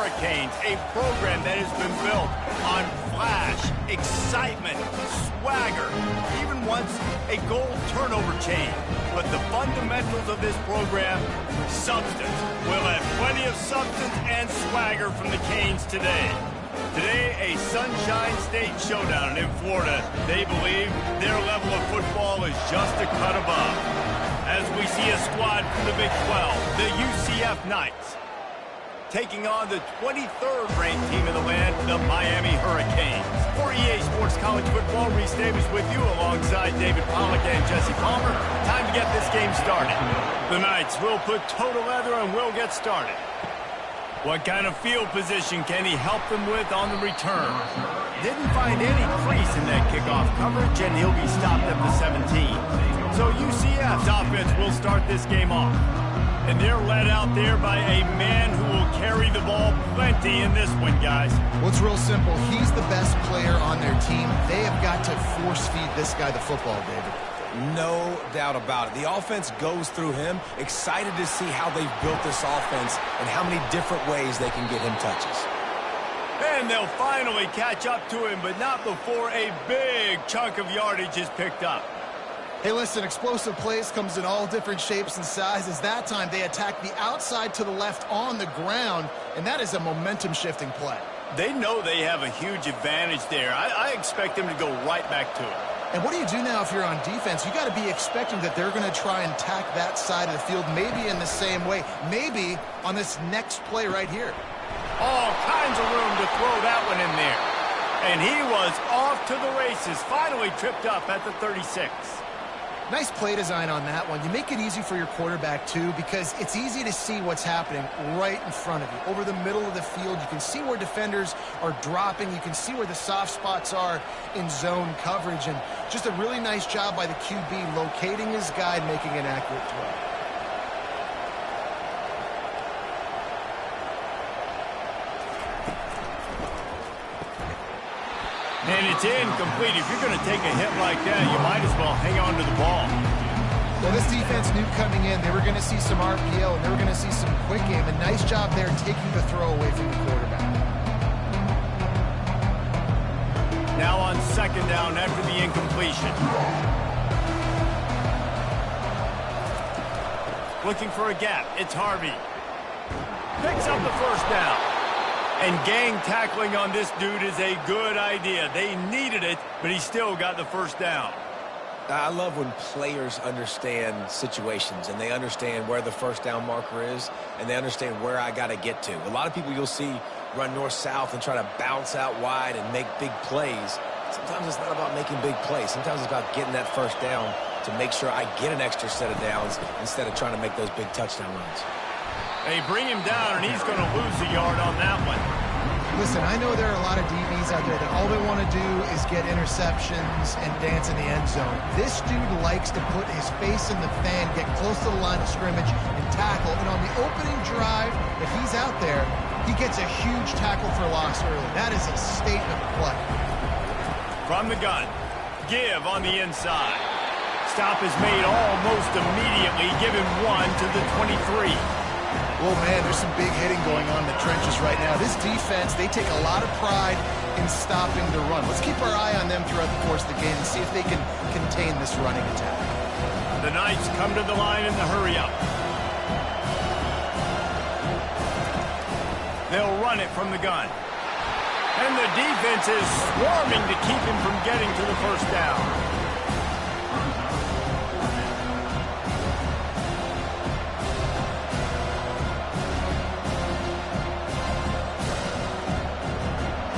Hurricanes, a program that has been built on flash, excitement, swagger, even once a goal turnover chain. But the fundamentals of this program, substance. We'll have plenty of substance and swagger from the Canes today. Today, a Sunshine State showdown in Florida. They believe their level of football is just a cut above. As we see a squad from the Big 12, the UCF Knights, taking on the 23rd ranked team in the land, the Miami Hurricanes. For EA Sports College Football, Reese Davis with you alongside David Pollack and Jesse Palmer. Time to get this game started. The Knights will put total leather and will get started. What kind of field position can he help them with on the return? Didn't find any crease in that kickoff coverage, and he'll be stopped at the 17. So UCF's offense will start this game off. And they're led out there by a man who will carry the ball plenty in this one, guys. Well, it's real simple. He's the best player on their team. They have got to force-feed this guy the football, David. No doubt about it. The offense goes through him. Excited to see how they've built this offense and how many different ways they can get him touches. And they'll finally catch up to him, but not before a big chunk of yardage is picked up. Hey, listen, explosive plays comes in all different shapes and sizes. That time, they attack the outside to the left on the ground, and that is a momentum-shifting play. They know they have a huge advantage there. I expect them to go right back to it. And what do you do now if you're on defense? You got to be expecting that they're going to try and attack that side of the field, maybe in the same way, maybe on this next play right here. All kinds of room to throw that one in there. And he was off to the races, finally tripped up at the 36. Nice play design on that one. You make it easy for your quarterback, too, because it's easy to see what's happening right in front of you. Over the middle of the field, you can see where defenders are dropping. You can see where the soft spots are in zone coverage. And just a really nice job by the QB locating his guy and making an accurate throw. And it's incomplete. If you're going to take a hit like that, you might as well hang on to the ball. Well, this defense knew coming in they were going to see some RPO and they were going to see some quick game. A nice job there taking the throw away from the quarterback. Now on second down after the incompletion. Looking for a gap. It's Harvey. Picks up the first down. And gang tackling on this dude is a good idea. They needed it, but he still got the first down. I love when players understand situations and they understand where the first down marker is and they understand where I got to get to. A lot of people you'll see run north-south and try to bounce out wide and make big plays. Sometimes it's not about making big plays. Sometimes it's about getting that first down to make sure I get an extra set of downs instead of trying to make those big touchdown runs. They bring him down, and he's going to lose a yard on that one. Listen, I know there are a lot of DBs out there that all they want to do is get interceptions and dance in the end zone. This dude likes to put his face in the fan, get close to the line of scrimmage, and tackle. And on the opening drive that he's out there, he gets a huge tackle for loss early. That is a statement play. From the gun, give on the inside. Stop is made almost immediately, giving one to the 23. Oh, man, there's some big hitting going on in the trenches right now. This defense, they take a lot of pride in stopping the run. Let's keep our eye on them throughout the course of the game and see if they can contain this running attack. The Knights come to the line in the hurry-up. They'll run it from the gun. And the defense is swarming to keep him from getting to the first down.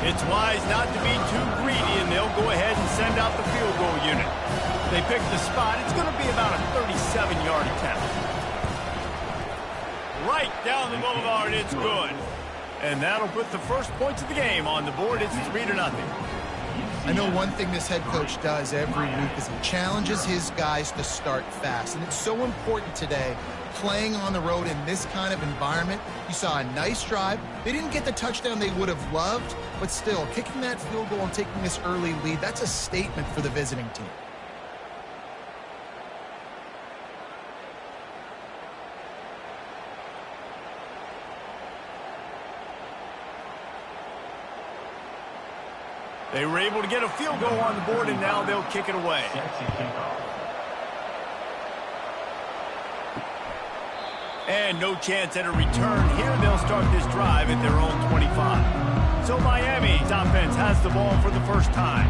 It's wise not to be too greedy, and they'll go ahead and send out the field goal unit. They pick the spot. It's going to be about a 37-yard attempt. Right down the boulevard, it's good. And that'll put the first points of the game on the board. It's 3-0. I know one thing this head coach does every week is he challenges his guys to start fast. And it's so important today, playing on the road in this kind of environment. You saw a nice drive. They didn't get the touchdown they would have loved, but still, kicking that field goal and taking this early lead, that's a statement for the visiting team. They were able to get a field goal on the board, and now they'll kick it away. And no chance at a return here. They'll start this drive at their own 25. So Miami's offense has the ball for the first time.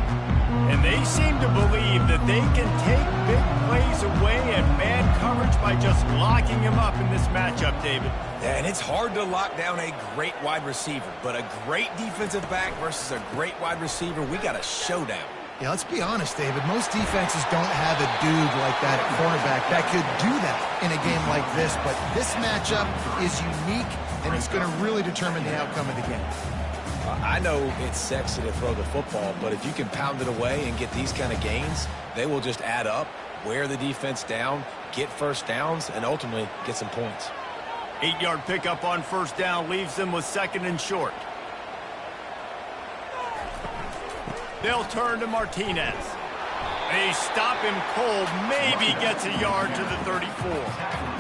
And they seem to believe that they can take big plays away at man coverage by just locking him up in this matchup, David. Yeah, and it's hard to lock down a great wide receiver, but a great defensive back versus a great wide receiver, we got a showdown. Yeah, let's be honest, David. Most defenses don't have a dude like that at cornerback that could do that in a game like this, but this matchup is unique, and it's going to really determine the outcome of the game. I know it's sexy to throw the football, but if you can pound it away and get these kind of gains, they will just add up, wear the defense down, get first downs, and ultimately get some points. 8-yard pickup on first down leaves them with 2nd and short. They'll turn to Martinez. They stop him cold, maybe gets a yard to the 34.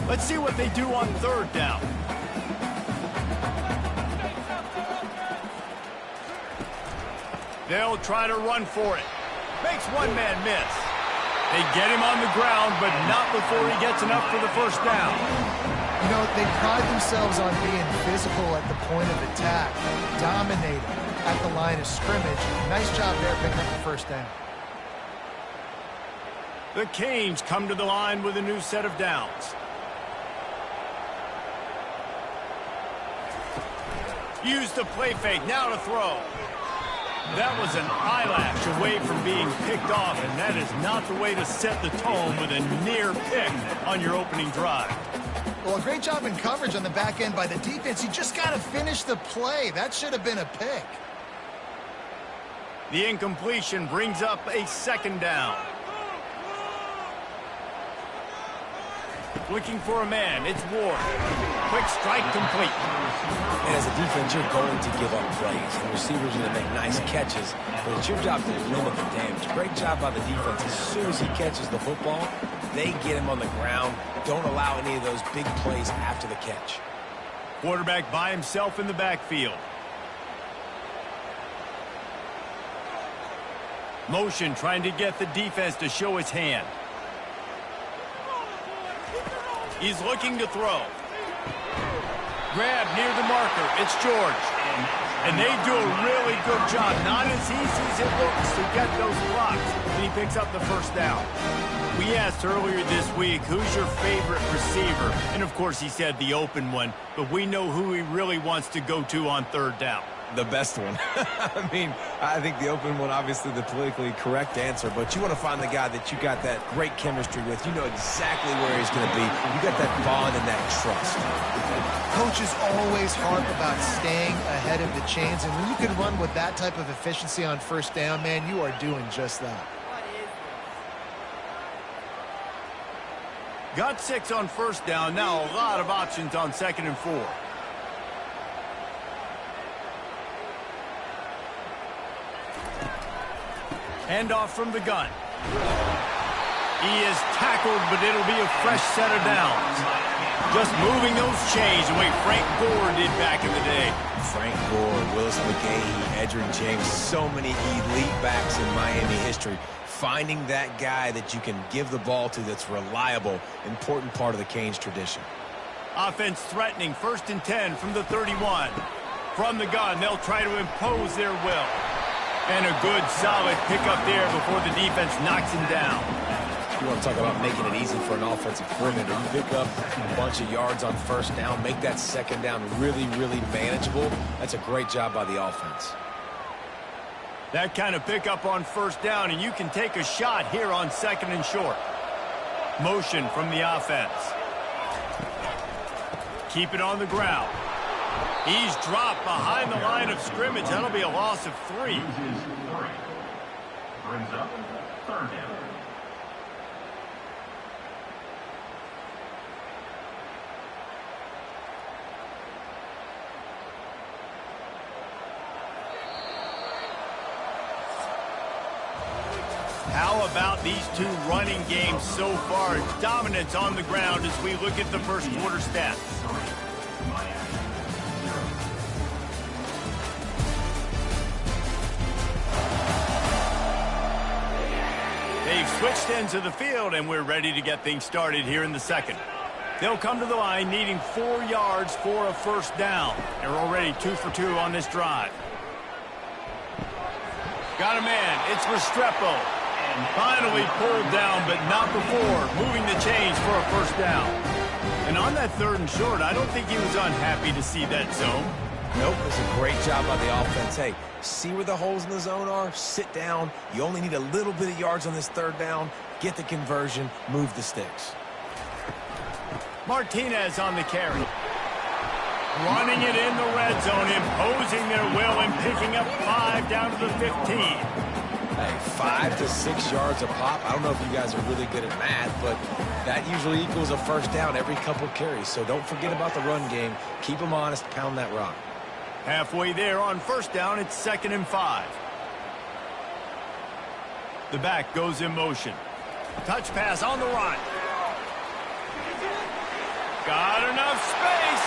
Let's see what they do on 3rd down. They'll try to run for it. Makes one man miss. They get him on the ground, but not before he gets enough for the first down. You know, they pride themselves on being physical at the point of attack, dominating at the line of scrimmage. Nice job there picking up the first down. The Canes come to the line with a new set of downs. Use the play fake, now to throw. That was an eyelash away from being picked off, and that is not the way to set the tone with a near pick on your opening drive. Well, a great job in coverage on the back end by the defense. You just got to finish the play. That should have been a pick. The incompletion brings up a 2nd down. Looking for a man, it's Ward. Quick strike complete. And as a defense, you're going to give up plays, and receivers are going to make nice catches, but it's your job to limit the damage. Great job by the defense. As soon as he catches the football, they get him on the ground. Don't allow any of those big plays after the catch. Quarterback by himself in the backfield. Motion trying to get the defense to show his hand. He's looking to throw. Grab near the marker. It's George. And they do a really good job. Not as easy as it looks to get those blocks. And he picks up the first down. We asked earlier this week, who's your favorite receiver? And, of course, he said the open one. But we know who he really wants to go to on 3rd down. The best one. I mean, I think the open one, obviously the politically correct answer, but you want to find the guy that you got that great chemistry with. You know exactly where he's going to be. You got that bond and that trust. Coaches always harp about staying ahead of the chains, and when you can run with that type of efficiency on first down, man, you are doing just that. Got 6 on first down. Now a lot of options on 2nd and 4. Handoff from the gun. He is tackled, but it'll be a fresh set of downs. Just moving those chains the way Frank Gore did back in the day. Frank Gore, Willis McGahee, Edgerrin James, so many elite backs in Miami history. Finding that guy that you can give the ball to that's reliable, important part of the Canes tradition. Offense threatening, 1st and 10 from the 31. From the gun, they'll try to impose their will. And a good, solid pickup there before the defense knocks him down. You want to talk about making it easy for an offensive coordinator. You pick up a bunch of yards on first down, make that 2nd down really, really manageable. That's a great job by the offense. That kind of pickup on first down, and you can take a shot here on 2nd and short. Motion from the offense. Keep it on the ground. He's dropped behind the line of scrimmage. That'll be a loss of 3. Brings up 3rd down. How about these two running games so far? Dominance on the ground as we look at the first quarter stats. They've switched ends of the field, and we're ready to get things started here in the second. They'll come to the line needing 4 yards for a first down. They're already 2 for 2 on this drive. Got a man. It's Restrepo. Finally pulled down, but not before moving the chains for a first down. And on that 3rd and short, I don't think he was unhappy to see that zone. Nope, it's a great job by the offense. Hey, see where the holes in the zone are? Sit down. You only need a little bit of yards on this 3rd down. Get the conversion. Move the sticks. Martinez on the carry. Running it in the red zone, imposing their will and picking up 5 down to the 15. Hey, 5 to 6 yards a pop. I don't know if you guys are really good at math, but that usually equals a first down every couple carries. So don't forget about the run game. Keep them honest. Pound that rock. Halfway there on first down, it's 2nd and 5. The back goes in motion. Touch pass on the run. Got enough space.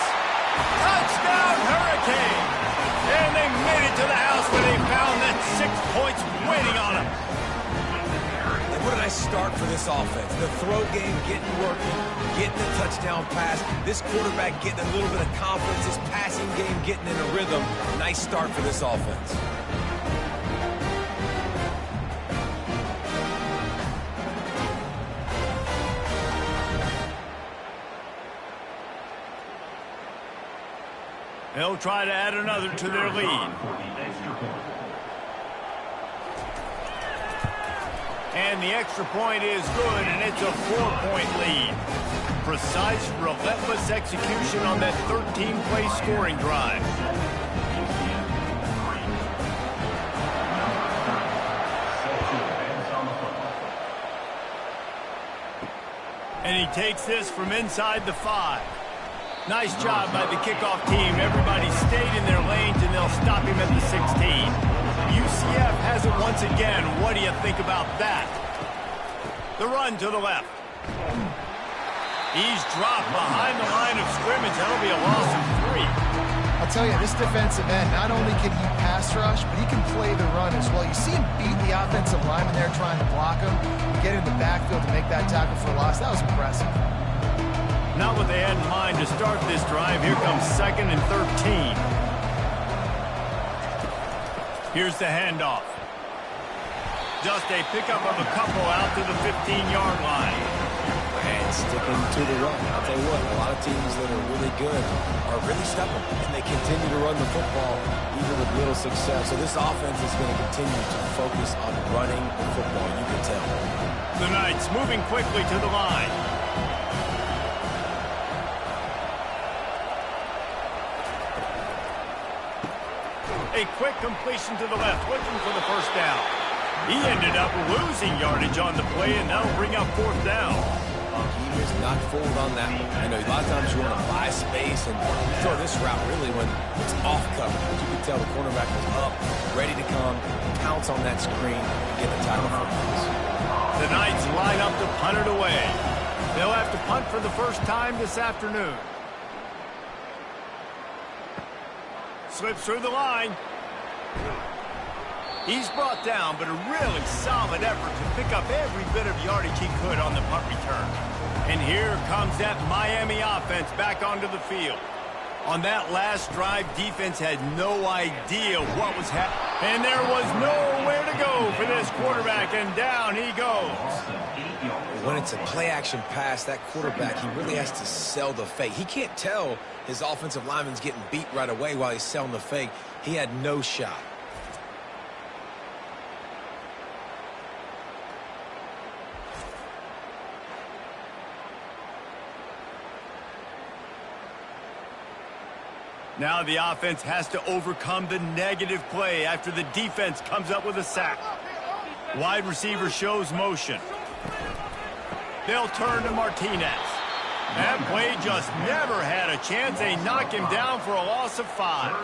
Touchdown, Hurricane. And they made it to the house where they found that 6 points waiting on them. And what a nice start for this offense. The throw game getting working, getting the touchdown pass. This quarterback getting a little bit of confidence. This passing game getting in a rhythm. Nice start for this offense. They'll try to add another to their lead. And the extra point is good, and it's a 4-point lead. Precise, relentless execution on that 13-play scoring drive. And he takes this from inside the 5. Nice job by the kickoff team. Everybody stayed in their lanes, and they'll stop him at the 16. UCF has it once again. What do you think about that? The run to the left. He's dropped behind the line of scrimmage. That'll be a loss of 3. I'll tell you, this defensive end, not only can he pass rush, but he can play the run as well. You see him beat the offensive lineman there trying to block him, get in the backfield to make that tackle for a loss. That was impressive. Not what they had in mind to start this drive. Here comes 2nd and 13. Here's the handoff. Just a pickup of a couple out to the 15-yard line. And sticking to the run. I'll tell you what, a lot of teams that are really good are really stubborn, and they continue to run the football even with little success. So this offense is going to continue to focus on running the football. You can tell. The Knights moving quickly to the line. A quick completion to the left, looking for the first down. He ended up losing yardage on the play, and that'll bring up 4th down. He was not fooled on that one. I know a lot of times you want to buy space and throw this route really when it's off coverage. You can tell the cornerback was up, ready to come, pounce on that screen, and get the tackle for us. The Knights line up to punt it away. They'll have to punt for the first time this afternoon. Slips through the line. He's brought down, but a really solid effort to pick up every bit of yardage he could on the punt return. And here comes that Miami offense back onto the field. On that last drive, defense had no idea what was happening. And there was nowhere to go for this quarterback, and down he goes. When it's a play-action pass, that quarterback, he really has to sell the fake. He can't tell his offensive lineman's getting beat right away while he's selling the fake. He had no shot. Now the offense has to overcome the negative play after the defense comes up with a sack. Wide receiver shows motion. They'll turn to Martinez. That play just never had a chance. They knock him down for a loss of 5.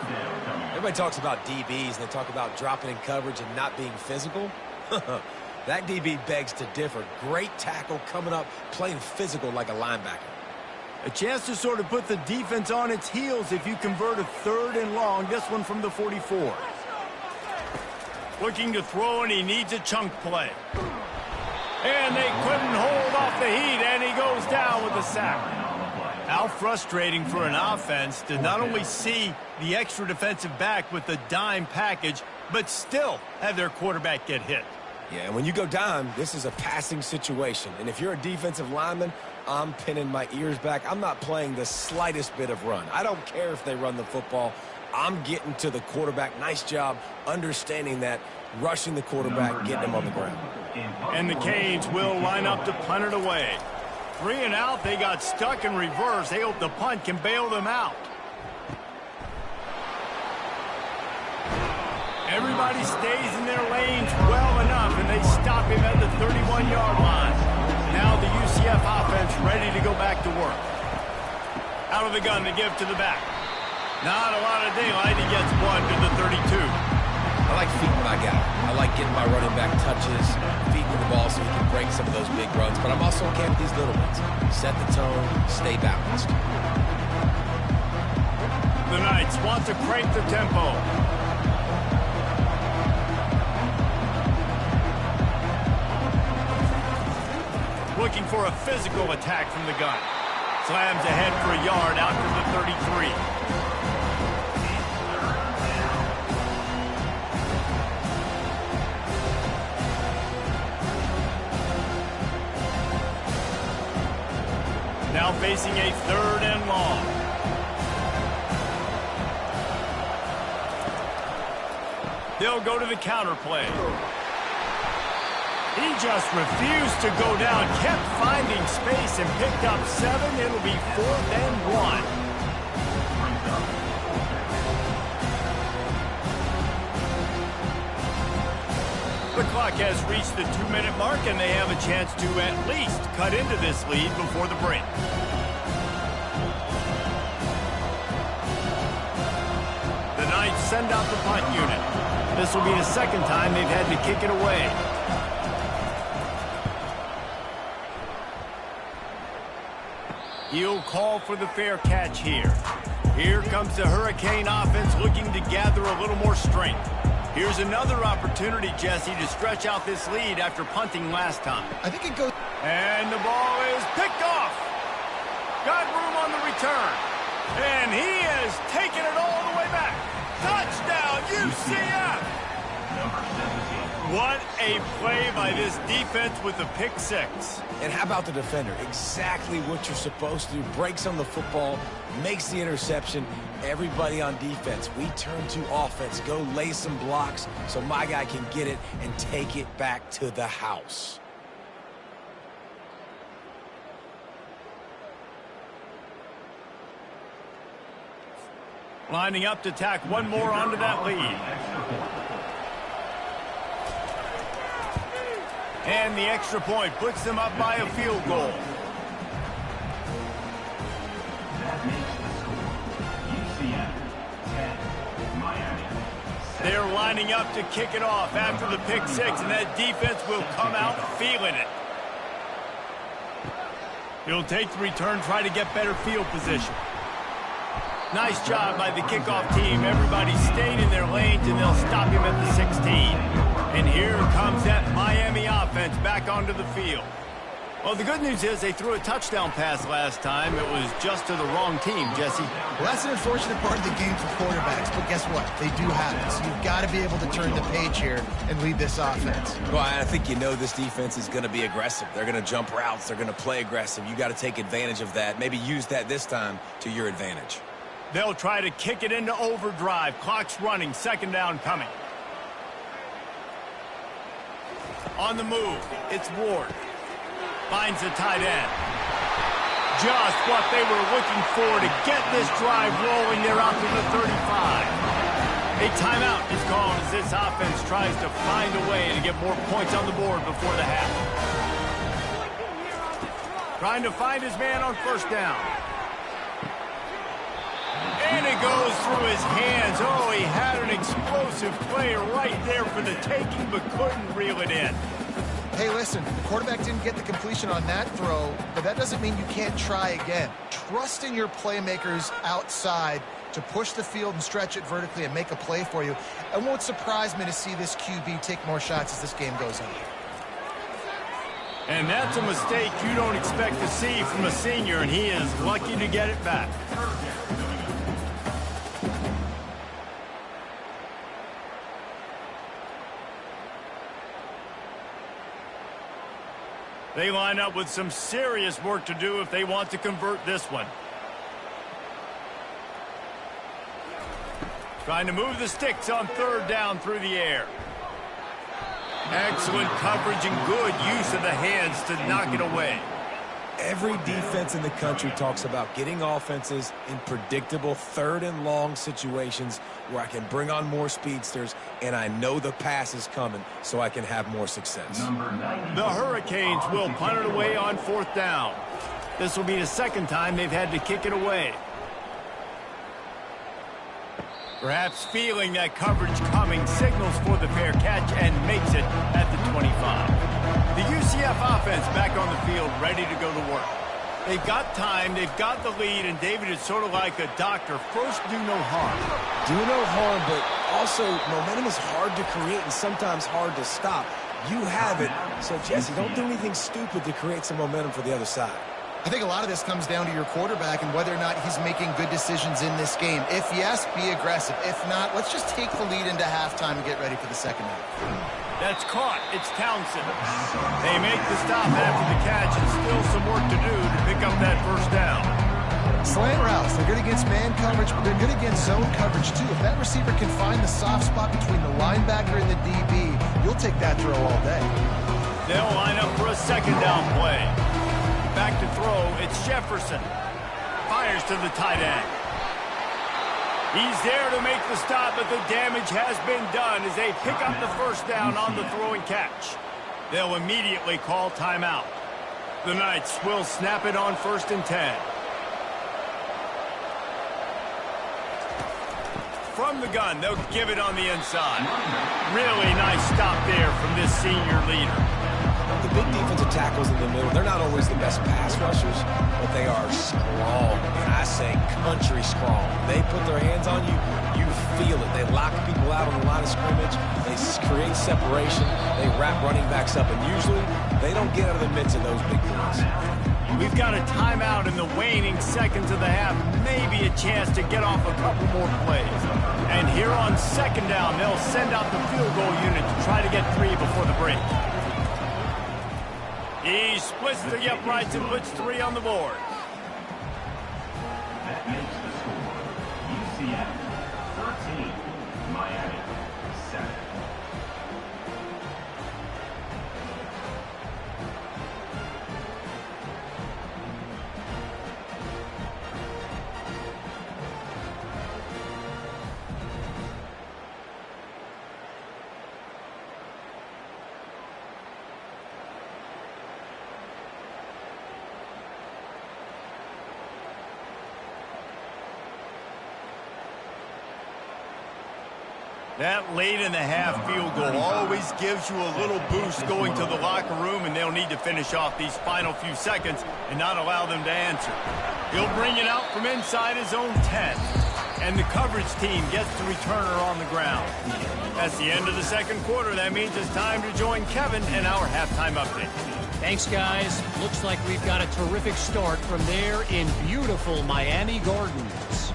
Everybody talks about DBs, and they talk about dropping in coverage and not being physical. That DB begs to differ. Great tackle coming up, playing physical like a linebacker. A chance to sort of put the defense on its heels if you convert a 3rd and long. This one from the 44. Looking to throw, and he needs a chunk play. And they couldn't hold off the heat, and he goes down with a sack. How frustrating for an offense to not only see the extra defensive back with the dime package, but still have their quarterback get hit. Yeah, and when you go dime, this is a passing situation. And if you're a defensive lineman, I'm pinning my ears back. I'm not playing the slightest bit of run. I don't care if they run the football. I'm getting to the quarterback. Nice job understanding that, rushing the quarterback, getting him on the ground. And the Canes will line up to punt it away. 3 and out, they got stuck in reverse. They hope the punt can bail them out. Everybody stays in their lanes well enough, and they stop him at the 31-yard line. Now the UCF offense ready to go back to work. Out of the gun to give to the back. Not a lot of daylight. He gets 1 to the 32. I like feeding my guy. I like getting my running back touches, feeding the ball so he can break some of those big runs. But I'm also okay with these little ones. Set the tone, stay balanced. The Knights want to crank the tempo. Looking for a physical attack from the gun. Slams ahead for a yard out to the 33. Now facing a 3rd and long. They'll go to the counter play. He just refused to go down, kept finding space and picked up 7. It'll be 4th and 1. The clock has reached the 2-minute mark, and they have a chance to at least cut into this lead before the break. The Knights send out the punt unit. This will be the 2nd time they've had to kick it away. He'll call for the fair catch here. Here comes the Hurricane offense looking to gather a little more strength. Here's another opportunity, Jesse, to stretch out this lead after punting last time. I think it goes... And the ball is picked off. Got room on the return. And he is taking it all the way back. Touchdown, UCF! What a play by this defense with a pick 6. And how about the defender? Exactly what you're supposed to do. Breaks on the football, makes the interception. Everybody on defense, we turn to offense. Go lay some blocks so my guy can get it and take it back to the house. Lining up to tack one more onto that lead. And the extra point puts them up by a field goal. They're lining up to kick it off after the pick 6, and that defense will come out feeling it. He'll take the return, try to get better field position. Nice job by the kickoff team. Everybody stayed in their lanes, and they'll stop him at the 16. And here comes that Miami offense back onto the field. Well, the good news is they threw a touchdown pass last time. It was just to the wrong team, Jesse. Well, that's an unfortunate part of the game for quarterbacks, but guess what? They do have it. So you've got to be able to turn the page here and lead this offense. Well, I think you know this defense is going to be aggressive. They're going to jump routes. They're going to play aggressive. You got to take advantage of that. Maybe use that this time to your advantage. They'll try to kick it into overdrive. Clock's running. 2nd down coming. On the move, it's Ward. Finds the tight end. Just what they were looking for to get this drive rolling. They're out to the 35. A timeout is called as this offense tries to find a way to get more points on the board before the half. Trying to find his man on 1st down. And it goes through his hands. Oh, he had an explosive play right there for the taking, but couldn't reel it in. Hey, listen, the quarterback didn't get the completion on that throw, but that doesn't mean you can't try again. Trust in your playmakers outside to push the field and stretch it vertically and make a play for you. It won't surprise me to see this QB take more shots as this game goes on. And that's a mistake you don't expect to see from a senior, and he is lucky to get it back. They line up with some serious work to do if they want to convert this one. Trying to move the sticks on third down through the air. Excellent coverage and good use of the hands to knock it away. Every defense in the country talks about getting offenses in predictable third and long situations where I can bring on more speedsters and I know the pass is coming so I can have more success. The Hurricanes will punt it away on fourth down. This will be the second time they've had to kick it away. Perhaps feeling that coverage coming, signals for the fair catch and makes it at the 25. The UCF offense back on the field, ready to go to work. They've got time, they've got the lead, and David is sort of like a doctor. First, do no harm. Do no harm, but also momentum is hard to create and sometimes hard to stop. You have it, so Jesse, don't do anything stupid to create some momentum for the other side. I think a lot of this comes down to your quarterback and whether or not he's making good decisions in this game. If yes, be aggressive. If not, let's just take the lead into halftime and get ready for the second half. That's caught. It's Townsend. They make the stop after the catch and still some work to do to pick up that first down. Slant routes, they're good against man coverage, but they're good against zone coverage too. If that receiver can find the soft spot between the linebacker and the DB, you'll take that throw all day. They'll line up for a second down play. Back to throw, it's Jefferson. Fires to the tight end. He's there to make the stop, but the damage has been done as they pick up the first down on the throw and catch. They'll immediately call timeout. The Knights will snap it on 1st and 10. From the gun, they'll give it on the inside. Really nice stop there from this senior leader. The big defensive tackles in the middle, they're not always the best pass rushers, but they are strong, and I say country strong. They put their hands on you, you feel it. They lock people out on the line of scrimmage. They create separation. They wrap running backs up, and usually they don't get out of the midst of those big plays. We've got a timeout in the waning seconds of the half, maybe a chance to get off a couple more plays. And here on second down, they'll send out the field goal unit to try to get 3 before the break. He splits the uprights and puts 3 on the board. That makes the score UCF 13, Miami 7. That late in the half field goal always gives you a little boost going to the locker room, and they'll need to finish off these final few seconds and not allow them to answer. He'll bring it out from inside his own 10, and the coverage team gets the returner on the ground. That's the end of the second quarter. That means it's time to join Kevin and our halftime update. Thanks, guys. Looks like we've got a terrific start from there in beautiful Miami Gardens.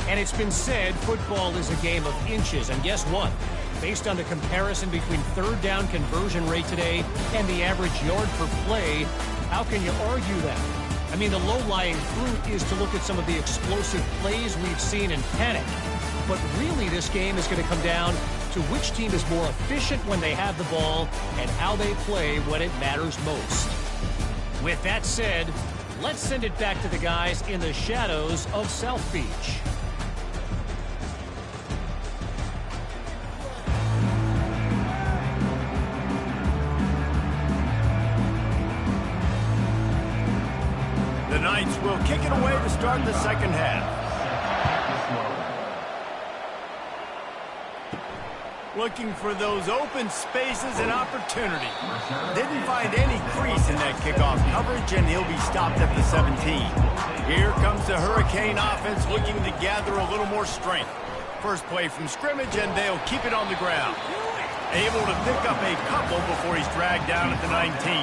And it's been said football is a game of inches. And guess what? Based on the comparison between third down conversion rate today and the average yard per play, how can you argue that? I mean, the low-lying fruit is to look at some of the explosive plays we've seen in panic. But really, this game is going to come down to which team is more efficient when they have the ball and how they play when it matters most. With that said, let's send it back to the guys in the shadows of South Beach. The Knights will kick it away to start the second half. Looking for those open spaces and opportunity. Didn't find any crease in that kickoff coverage, and he'll be stopped at the 17. Here comes the Hurricane offense looking to gather a little more strength. First play from scrimmage, and they'll keep it on the ground. Able to pick up a couple before he's dragged down at the 19.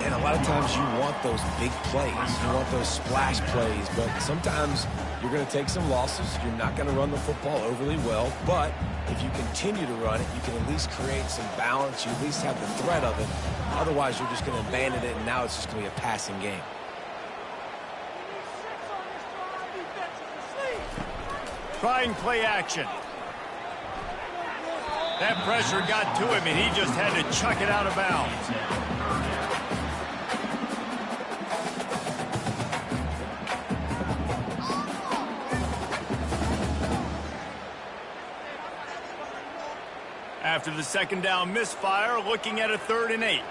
And a lot of times you want those big plays. You want those splash plays, but sometimes you're going to take some losses. You're not going to run the football overly well, but if you continue to run it, you can at least create some balance. You at least have the threat of it. Otherwise, you're just going to abandon it, and now it's just going to be a passing game. Trying play action. That pressure got to him, and he just had to chuck it out of bounds. After the second down misfire, looking at a 3rd and 8.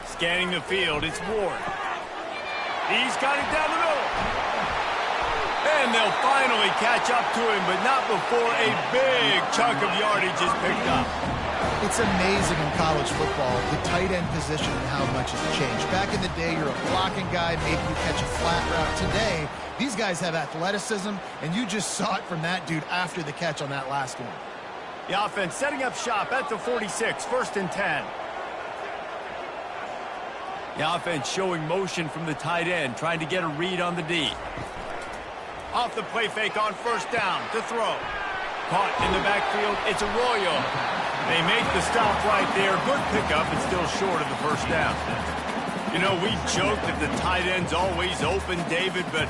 Scanning the field, it's Ward. He's got it down the middle. And they'll finally catch up to him, but not before a big chunk of yardage is picked up. It's amazing in college football, the tight end position and how much has changed. Back in the day, you're a blocking guy, maybe you catch a flat route. Today, these guys have athleticism, and you just saw it from that dude after the catch on that last one. The offense setting up shop at the 46, 1st and 10. The offense showing motion from the tight end, trying to get a read on the D. Off the play fake on 1st down to throw. Caught in the backfield, it's Arroyo. They make the stop right there. Good pickup, and still short of the 1st down. You know, we joke that the tight end's always open, David, but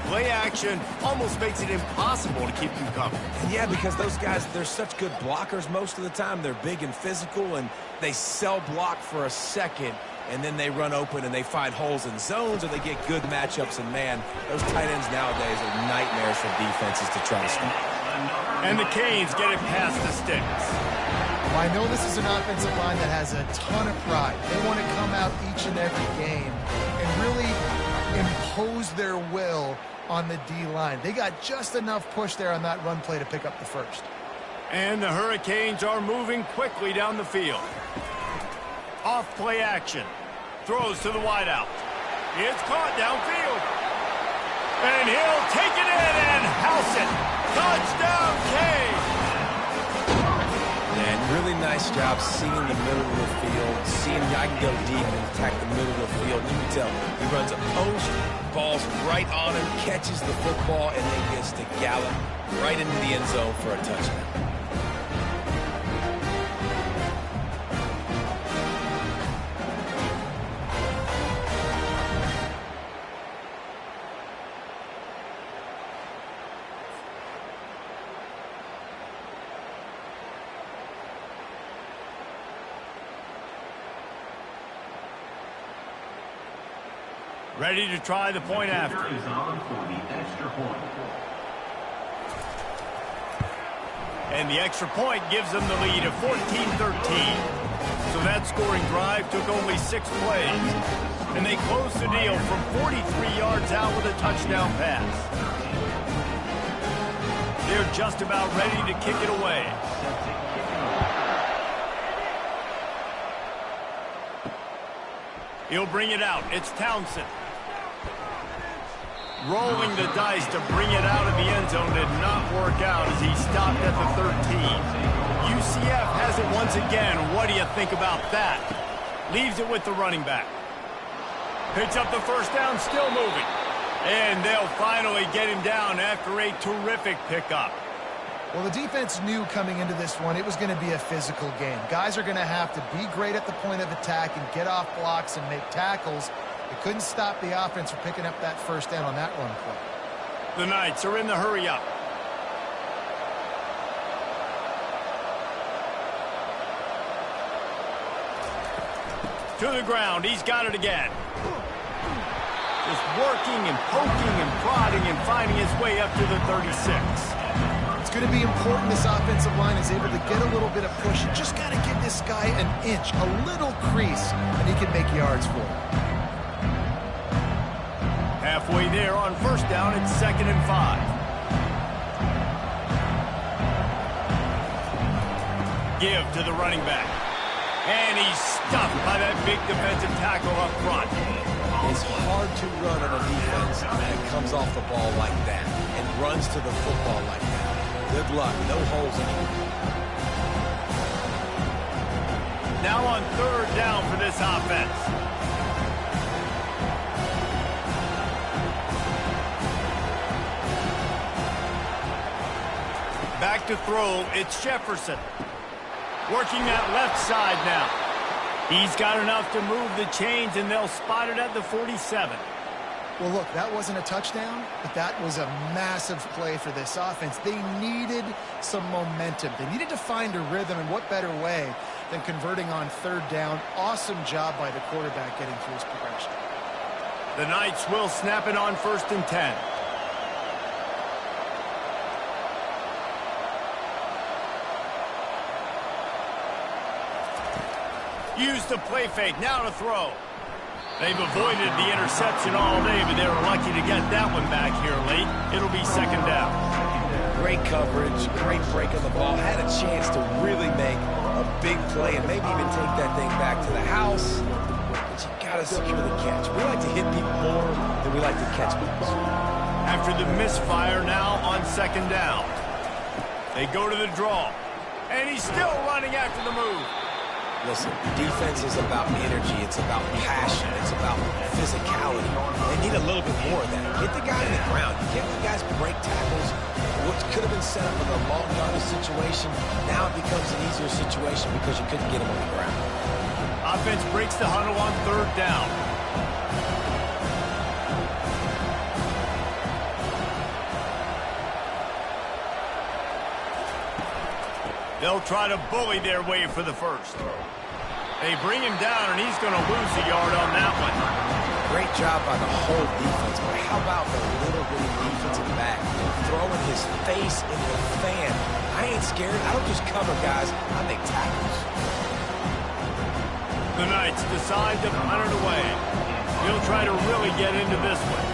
play action almost makes it impossible to keep them covered. And yeah, because those guys, they're such good blockers most of the time. They're big and physical, and they sell block for a second, and then they run open and they find holes in zones, or they get good matchups. And, man, those tight ends nowadays are nightmares for defenses to try to stop. And the Canes get it past the sticks. Well, I know this is an offensive line that has a ton of pride. They want to come out each and every game and really impose their will on the D-line. They got just enough push there on that run play to pick up the 1st. And the Hurricanes are moving quickly down the field. Off play action. Throws to the wideout. It's caught downfield. And he'll take it in and house it. Touchdown, Canes! And really nice job seeing the middle of the field, seeing I can go deep and attack the middle of the field. You can tell he runs a post, ball's right on him, catches the football, and then gets to gallop right into the end zone for a touchdown. Ready to try the point after. Is on for the extra point. And the extra point gives them the lead of 14-13. So that scoring drive took only 6 plays. And they closed the deal from 43 yards out with a touchdown pass. They're just about ready to kick it away. He'll bring it out. It's Townsend. Rolling the dice to bring it out of the end zone did not work out as he stopped at the 13. UCF has it once again. What do you think about that? Leaves it with the running back. Picks up the 1st down, still moving. And they'll finally get him down after a terrific pickup. Well, the defense knew coming into this one it was going to be a physical game. Guys are going to have to be great at the point of attack and get off blocks and make tackles. They couldn't stop the offense from picking up that 1st down on that run play. The Knights are in the hurry-up. To the ground. He's got it again. Just working and poking and prodding and finding his way up to the 36. It's going to be important this offensive line is able to get a little bit of push. You just got to give this guy an inch, a little crease, and he can make yards for it. Halfway there on 1st down, it's 2nd and 5. give to the running back. And he's stuffed by that big defensive tackle up front. It's hard to run on a defense that comes off the ball like that and runs to the football like that. Good luck. No holes anymore. Now on third down for this offense. Back to throw, it's Jefferson. Working that left side now. He's got enough to move the chains, and they'll spot it at the 47. Well, look, that wasn't a touchdown, but that was a massive play for this offense. They needed some momentum. They needed to find a rhythm, and what better way than converting on third down. Awesome job by the quarterback getting through his progression. The Knights will snap it on 1st and 10. Use the play fake, now to throw. They've avoided the interception all day, but they were lucky to get that one back here late. It'll be 2nd down. Great coverage, great break of the ball. Had a chance to really make a big play and maybe even take that thing back to the house. But you got to secure the catch. We like to hit people more than we like to catch balls. After the misfire, now on 2nd down. They go to the draw. And he's still running after the move. Listen, defense is about energy. It's about passion. It's about physicality. They need a little bit more of that. Get the guy in the ground. You can't let guys break tackles. What could have been set up in a long yardage situation, now it becomes an easier situation because you couldn't get him on the ground. Offense breaks the huddle on 3rd down. They'll try to bully their way for the first. They bring him down, and he's going to lose a yard on that one. Great job by the whole defense, but how about the little bitty defensive back throwing his face in the fan? I ain't scared. I don't just cover guys. I make tackles. The Knights decide to punt it away. He'll try to really get into this one.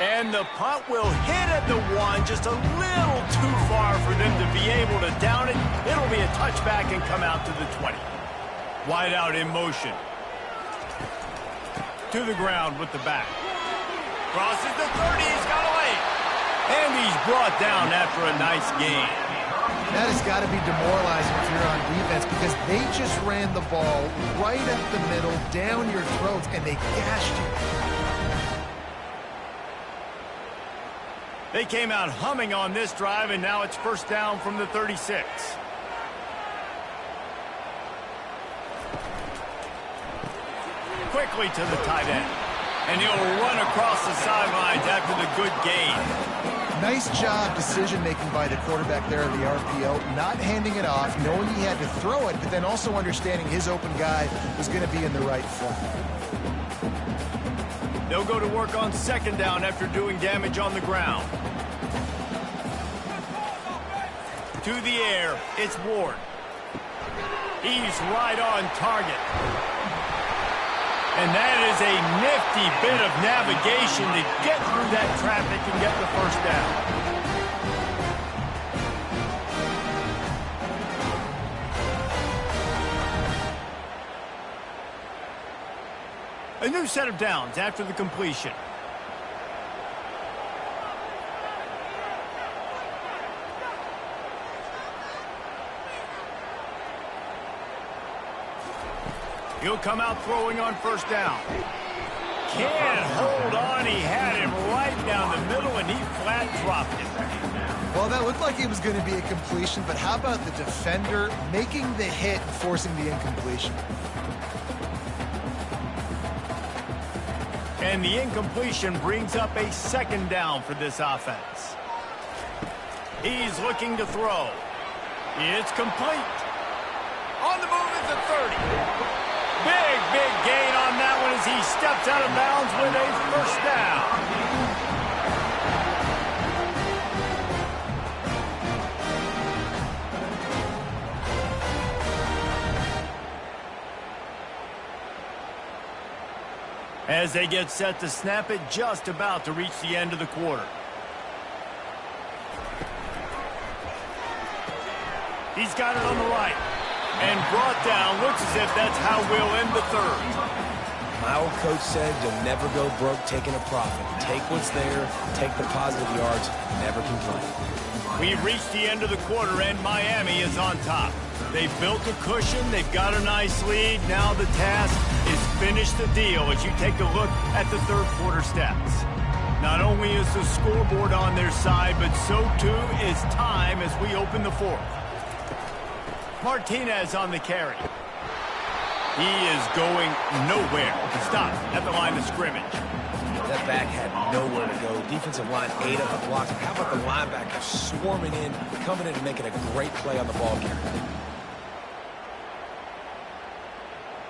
And the punt will hit at the 1, just a little too far for them to be able to down it. It'll be a touchback and come out to the 20. Wide out in motion. To the ground with the back. Crosses the 30, he's got away. And he's brought down after a nice gain. That has got to be demoralizing if you're on defense because they just ran the ball right up the middle, down your throats, and they gashed you. They came out humming on this drive, and now it's 1st down from the 36. Quickly to the tight end. And he'll run across the sidelines after the good gain. Nice job decision-making by the quarterback there of the RPO, not handing it off, knowing he had to throw it, but then also understanding his open guy was going to be in the right flat. They'll go to work on 2nd down after doing damage on the ground. To the air, it's Ward. He's right on target. And that is a nifty bit of navigation to get through that traffic and get the 1st down. A new set of downs after the completion. He'll come out throwing on 1st down. Can't hold on. He had him right down the middle, and he flat dropped it. Well, that looked like it was going to be a completion, but how about the defender making the hit and forcing the incompletion? And the incompletion brings up a 2nd down for this offense. He's looking to throw. It's complete. On the move is the 30. Big gain on that one as he steps out of bounds with a 1st down. As they get set to snap it, just about to reach the end of the quarter. He's got it on the right. And brought down. Looks as if that's how we'll end the third. My old coach said you'll never go broke taking a profit. Take what's there, take the positive yards, never complain. We've reached the end of the quarter, and Miami is on top. They've built a cushion. They've got a nice lead. Now the task is finish the deal as you take a look at the third quarter stats. Not only is the scoreboard on their side, but so too is time as we open the fourth. Martinez on the carry. He is going nowhere. Stop at the line of scrimmage. That back had nowhere to go. Defensive line ate up the blocks. How about the linebacker swarming in, coming in and making a great play on the ball carrier?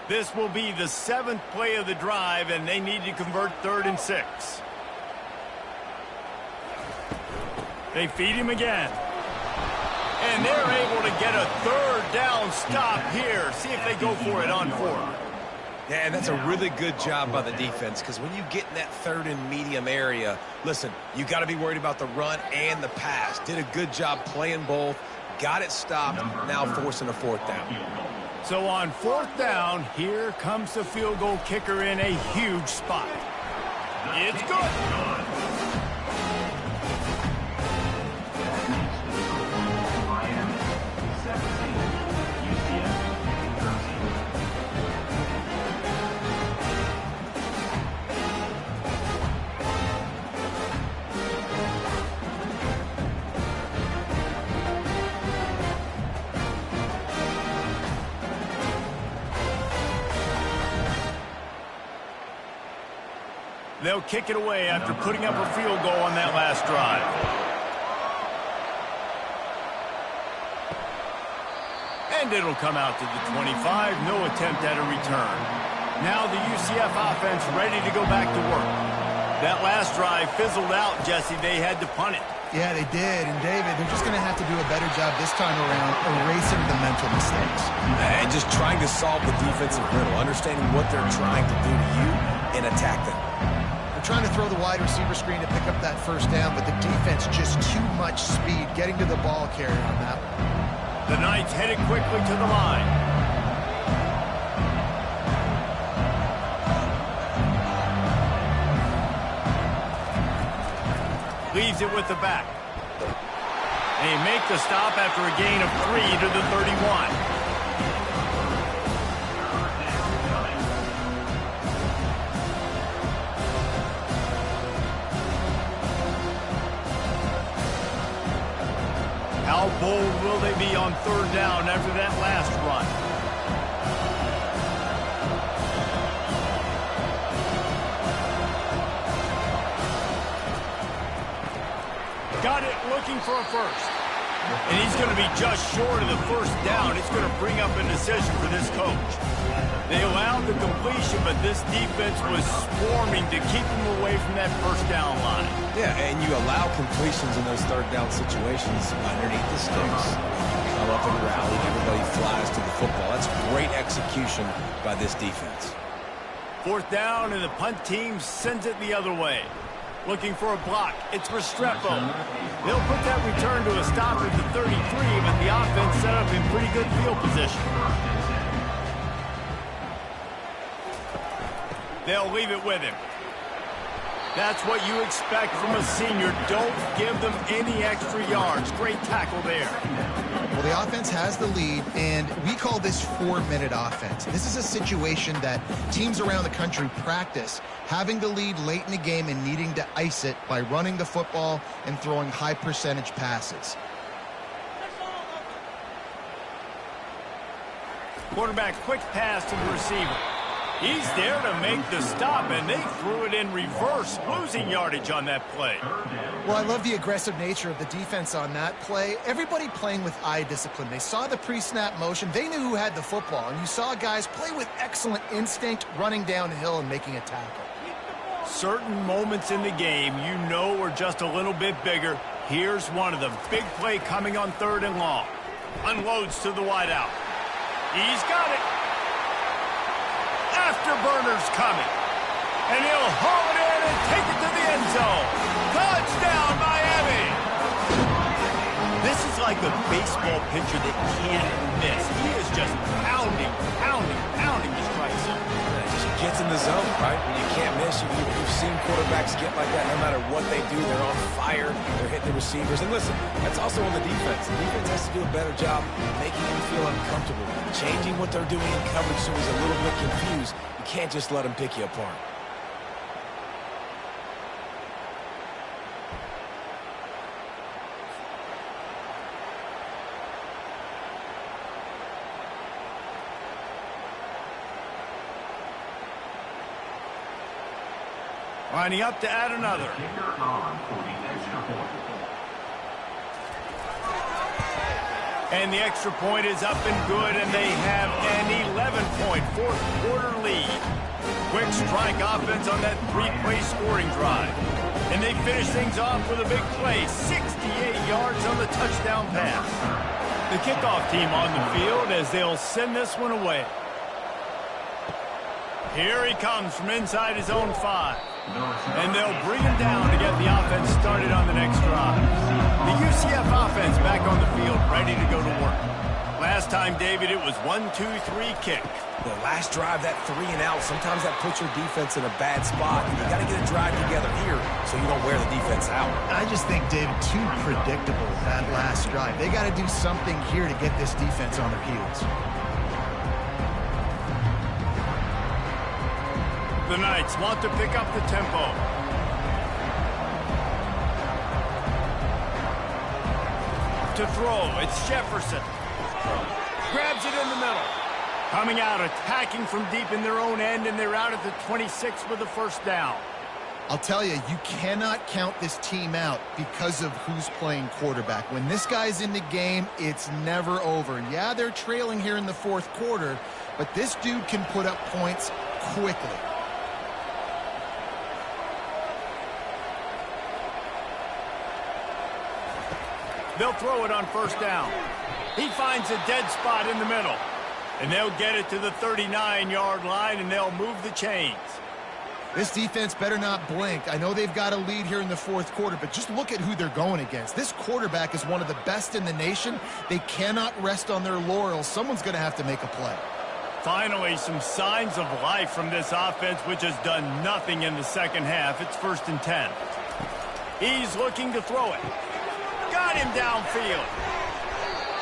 This will be the 7th play of the drive, and they need to convert 3rd and 6. They feed him again. And they're able to get a 3rd down stop here. See if they go for it on 4th. Yeah, and that's a really good job by the defense, because when you get in that 3rd and medium area, listen, you got to be worried about the run and the pass. Did a good job playing both, got it stopped, now forcing a 4th down. So on 4th down, here comes the field goal kicker in a huge spot. It's good. They'll kick it away after putting up a field goal on that last drive. And it'll come out to the 25. No attempt at a return. Now the UCF offense ready to go back to work. That last drive fizzled out, Jesse. They had to punt it. Yeah, they did. And, David, they're just going to have to do a better job this time around erasing the mental mistakes. And just trying to solve the defensive riddle, understanding what they're trying to do to you and attack them. Trying to throw the wide receiver screen to pick up that 1st down, but the defense just too much speed getting to the ball carrier on that one. The Knights headed quickly to the line. Leaves it with the back. They make the stop after a gain of 3 to the 31. How bold will they be on 3rd down after that last run? Got it, looking for a 1st. And he's going to be just short of the 1st down. It's going to bring up a decision for this coach. They allowed the completion, but this defense was swarming to keep them away from that 1st down line. Yeah, and you allow completions in those 3rd down situations underneath the sticks. You come up and rally, everybody flies to the football. That's great execution by this defense. 4th down, and the punt team sends it the other way. Looking for a block. It's Restrepo. They'll put that return to a stop at the 33, but the offense set up in pretty good field position. They'll leave it with him. That's what you expect from a senior. Don't give them any extra yards. Great tackle there. Well, the offense has the lead, and we call this 4-minute offense. This is a situation that teams around the country practice, having the lead late in the game and needing to ice it by running the football and throwing high-percentage passes. Quarterback, quick pass to the receiver. He's there to make the stop, and they threw it in reverse, losing yardage on that play. Well, I love the aggressive nature of the defense on that play. Everybody playing with eye discipline. They saw the pre-snap motion. They knew who had the football, and you saw guys play with excellent instinct, running downhill and making a tackle. Certain moments in the game you know are just a little bit bigger. Here's one of them. Big play coming on 3rd and long. Unloads to the wideout. He's got it. Afterburner's coming. And he'll haul it in and take it to the end zone. Touchdown, Miami! This is like like a baseball pitcher that can't miss. He is just pounding the strike zone. Yeah, just gets in the zone, right? When you can't miss, you've seen quarterbacks get like that no matter what they do. They're on fire. They're hitting the receivers. And listen, that's also on the defense. The defense has to do a better job making him feel uncomfortable, changing what they're doing in coverage so he's a little bit confused. You can't just let him pick you apart. Lining up to add another. Kicker on for the extra point. And the extra point is up and good, and they have an 11-point fourth-quarter lead. Quick strike offense on that three-play scoring drive. And they finish things off with a big play, 68 yards on the touchdown pass. The kickoff team on the field as they'll send this one away. Here he comes from inside his own 5. And they'll bring him down to get the offense started on the next drive. The UCF offense back on the field, ready to go to work. Last time, David, it was 1-2-3 kick. The last drive, that 3 and out, sometimes that puts your defense in a bad spot. You got to get a drive together here so you don't wear the defense out. I just think, David, too predictable, that last drive. They got to do something here to get this defense on their heels. The Knights want to pick up the tempo. To throw, it's Jefferson. Grabs it in the middle. Coming out, attacking from deep in their own end, and they're out at the 26 with the first down. I'll tell you, you cannot count this team out because of who's playing quarterback. When this guy's in the game, it's never over. Yeah, they're trailing here in the fourth quarter, but this dude can put up points quickly. They'll throw it on first down. He finds a dead spot in the middle. And they'll get it to the 39-yard line, and they'll move the chains. This defense better not blink. I know they've got a lead here in the fourth quarter, but just look at who they're going against. This quarterback is one of the best in the nation. They cannot rest on their laurels. Someone's going to have to make a play. Finally, some signs of life from this offense, which has done nothing in the second half. It's 1st and 10. He's looking to throw it. Got him downfield.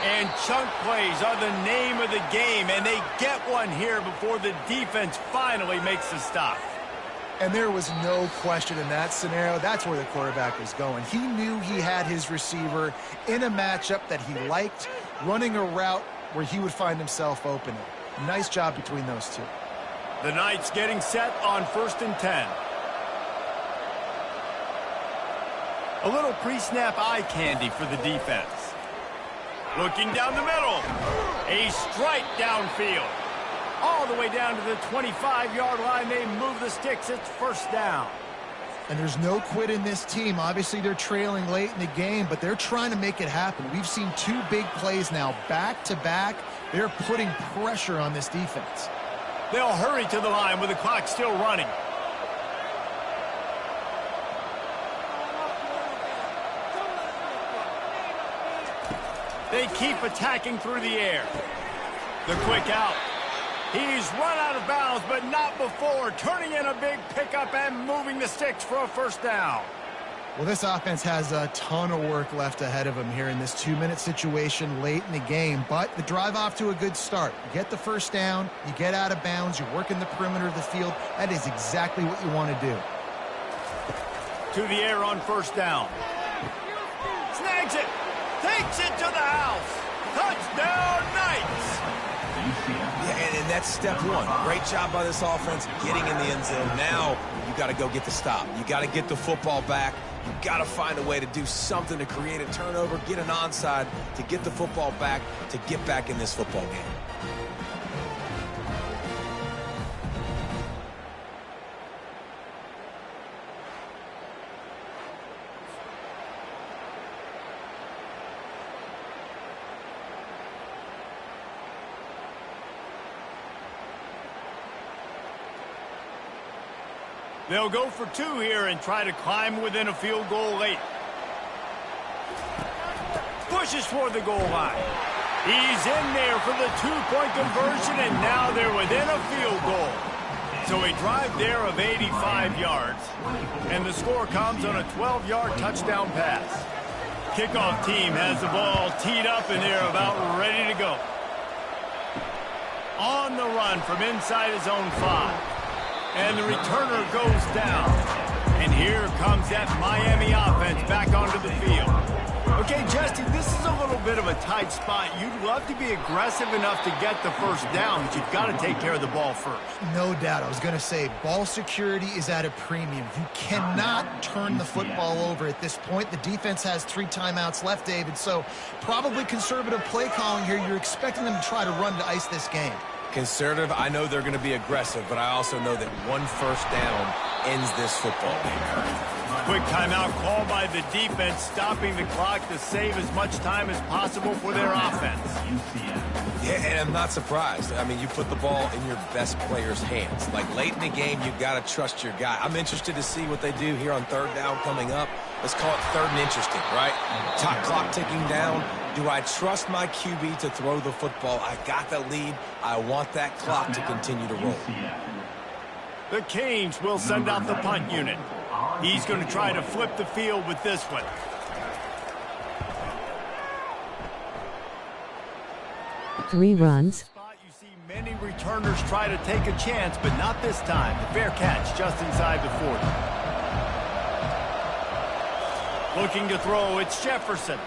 And chunk plays are the name of the game, and they get one here before the defense finally makes the stop. And there was no question in that scenario. That's where the quarterback was going. He knew he had his receiver in a matchup that he liked, running a route where he would find himself open. Nice job between those two. The Knights getting set on 1st and 10. A little pre-snap eye candy for the defense. Looking down the middle. A strike downfield. All the way down to the 25-yard line. They move the sticks. It's first down. And there's no quit in this team. Obviously, they're trailing late in the game, but they're trying to make it happen. We've seen 2 big plays now, back-to-back. They're putting pressure on this defense. They'll hurry to the line with the clock still running. They keep attacking through the air. The quick out. He's run out of bounds, but not before. Turning in a big pickup and moving the sticks for a first down. Well, this offense has a ton of work left ahead of them here in this 2-minute situation late in the game, but the drive off to a good start. You get the first down, you get out of bounds, you work in the perimeter of the field. That is exactly what you want to do. To the air on first down. Snags it. Takes it to the house. Touchdown, Knights. Yeah, and that's step one. Great job by this offense getting in the end zone. Now you got to go get the stop. You got to get the football back. You got to find a way to do something to create a turnover, get an onside, to get the football back, to get back in this football game. They'll go for 2 here and try to climb within a field goal late. Pushes toward the goal line. He's in there for the two-point conversion, and now they're within a field goal. So a drive there of 85 yards, and the score comes on a 12-yard touchdown pass. Kickoff team has the ball teed up, and they're about ready to go. On the run from inside his own 5. And the returner goes down. And here comes that Miami offense back onto the field. Okay, Justin, this is a little bit of a tight spot. You'd love to be aggressive enough to get the first down, but you've got to take care of the ball first. No doubt. I was going to say, ball security is at a premium. You cannot turn the football over at this point. The defense has 3 timeouts left, David, so probably conservative play calling here. You're expecting them to try to run to ice this game. Conservative, I know they're going to be aggressive, but I also know that one first down ends this football game. Quick timeout called by the defense, stopping the clock to save as much time as possible for their offense. Yeah, and I'm not surprised. I mean, you put the ball in your best player's hands. Like, late in the game, you've got to trust your guy. I'm interested to see what they do here on third down coming up. Let's call it third and interesting, right? Top clock ticking down. Do I trust my QB to throw the football? I got the lead. I want that clock to continue to roll. The Canes will send out the punt unit. He's going to try to flip the field with this one. Three runs. You see many returners try to take a chance, but not this time. The fair catch just inside the 40. Looking to throw, it's Jefferson.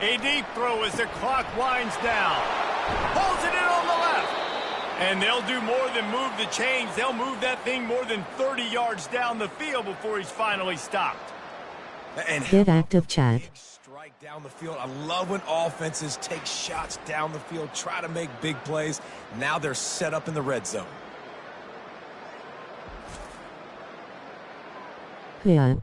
A deep throw as the clock winds down. Holds it in on the left. And they'll do more than move the chains. They'll move that thing more than 30 yards down the field before he's finally stopped. And get active, Chad. Strike down the field. I love when offenses take shots down the field, try to make big plays. Now they're set up in the red zone. Yeah.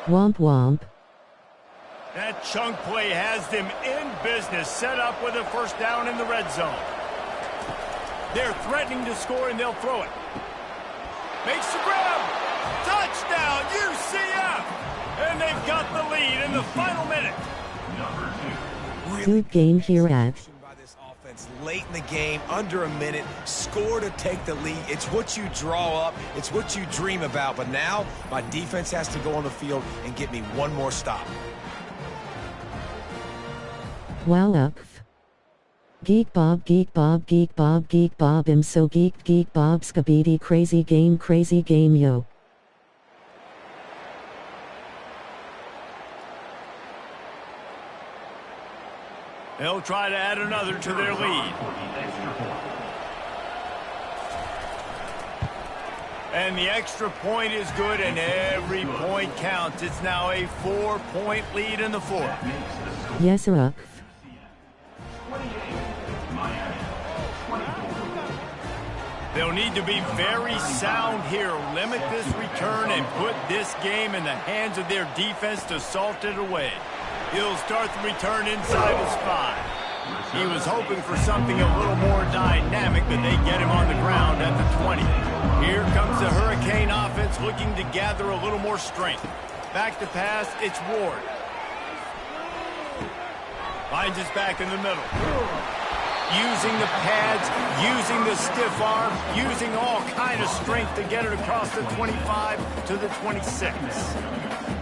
Womp womp. That chunk play has them in business, set up with a first down in the red zone. They're threatening to score, and they'll throw it. Makes the grab. Touchdown, UCF! And they've got the lead in the final minute. Good game here at. By this offense late in the game, under a minute, score to take the lead. It's what you draw up. It's what you dream about. But now my defense has to go on the field and get me one more stop. Wow up. Geek Bob, Geek Bob, Geek Bob, Geek Bob, I'm so geeked, Geek Bob, Skabidi, crazy game, yo. They'll try to add another to their lead. And the extra point is good, and every point counts. It's now a 4-point lead in the fourth. Yes, sir. They'll need to be very sound here, limit this return, and put this game in the hands of their defense to salt it away. He'll start the return inside his 5. He was hoping for something a little more dynamic, but they get him on the ground at the 20. Here comes the Hurricane offense looking to gather a little more strength. Back to pass, it's Ward. Finds his back in the middle. Using the pads, using the stiff arm, using all kind of strength to get it across the 25 to the 26.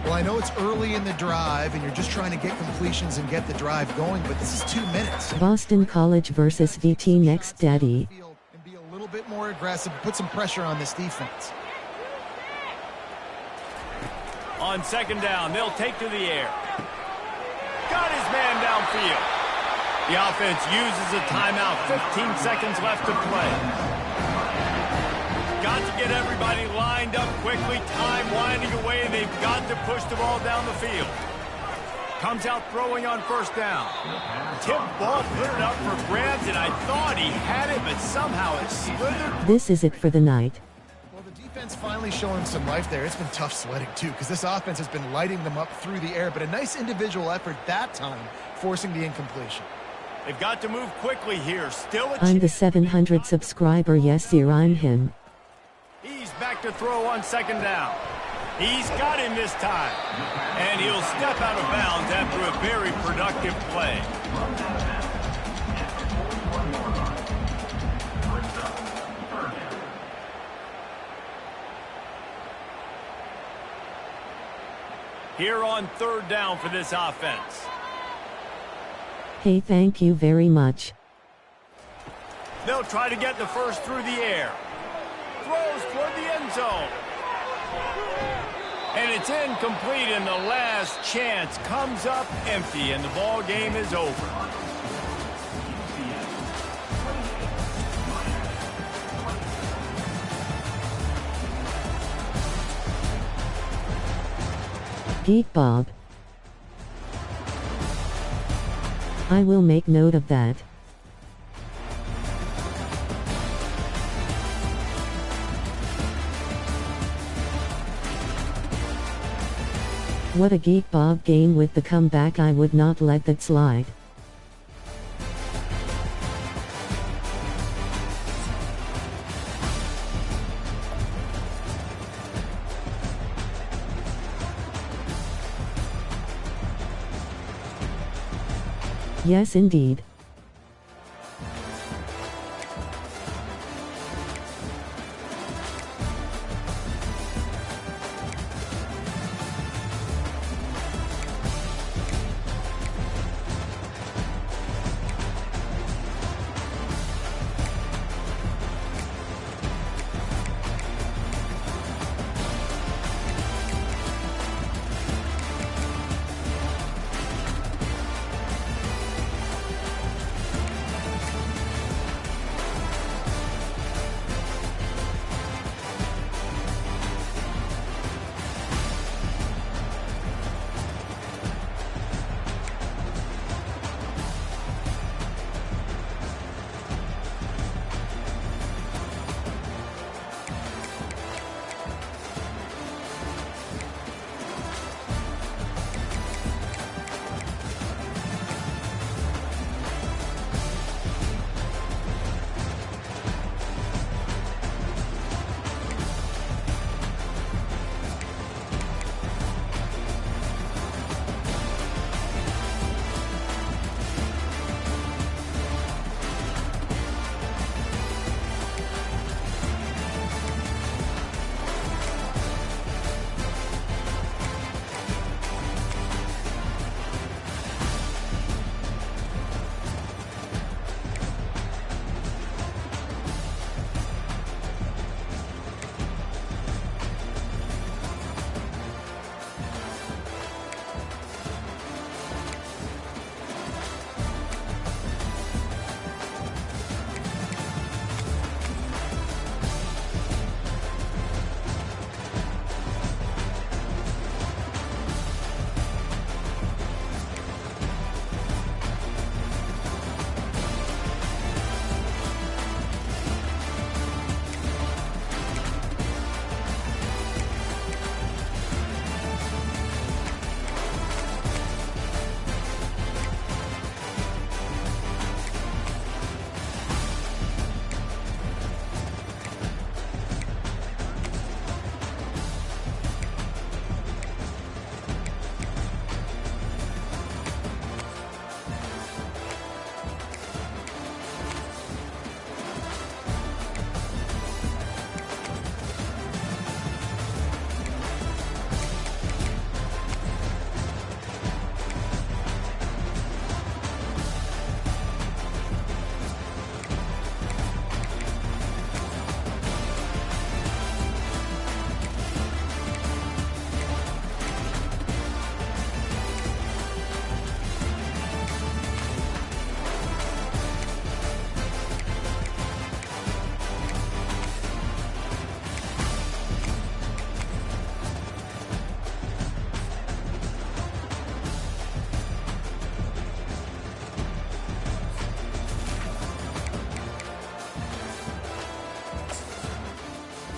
Well, I know it's early in the drive, and you're just trying to get completions and get the drive going, but this is 2 minutes. Boston College versus VT next, Daddy. And be a little bit more aggressive, put some pressure on this defense. On second down, they'll take to the air. Got his man downfield. The offense uses a timeout. 15 seconds left to play. Got to get everybody lined up quickly. Time winding away, and they've got to push the ball down the field. Comes out throwing on first down. Tip ball, put it up for grabs, and I thought he had it, but somehow it slithered. This is it for the night. Well, the defense finally showing some life there. It's been tough sledding, too, because this offense has been lighting them up through the air, but a nice individual effort that time, forcing the incompletion. They've got to move quickly here. Still a I'm the chance. 700 subscriber. Yes, sir, I'm him. He's back to throw on second down. He's got him this time. And he'll step out of bounds after a very productive play. Here on third down for this offense. Hey, thank you very much. They'll try to get the first through the air. Throws toward the end zone. And it's incomplete, and the last chance comes up empty, and the ball game is over. Geek Bob. I will make note of that. What a Geek Bob game with the comeback. I would not let that slide. Yes, indeed.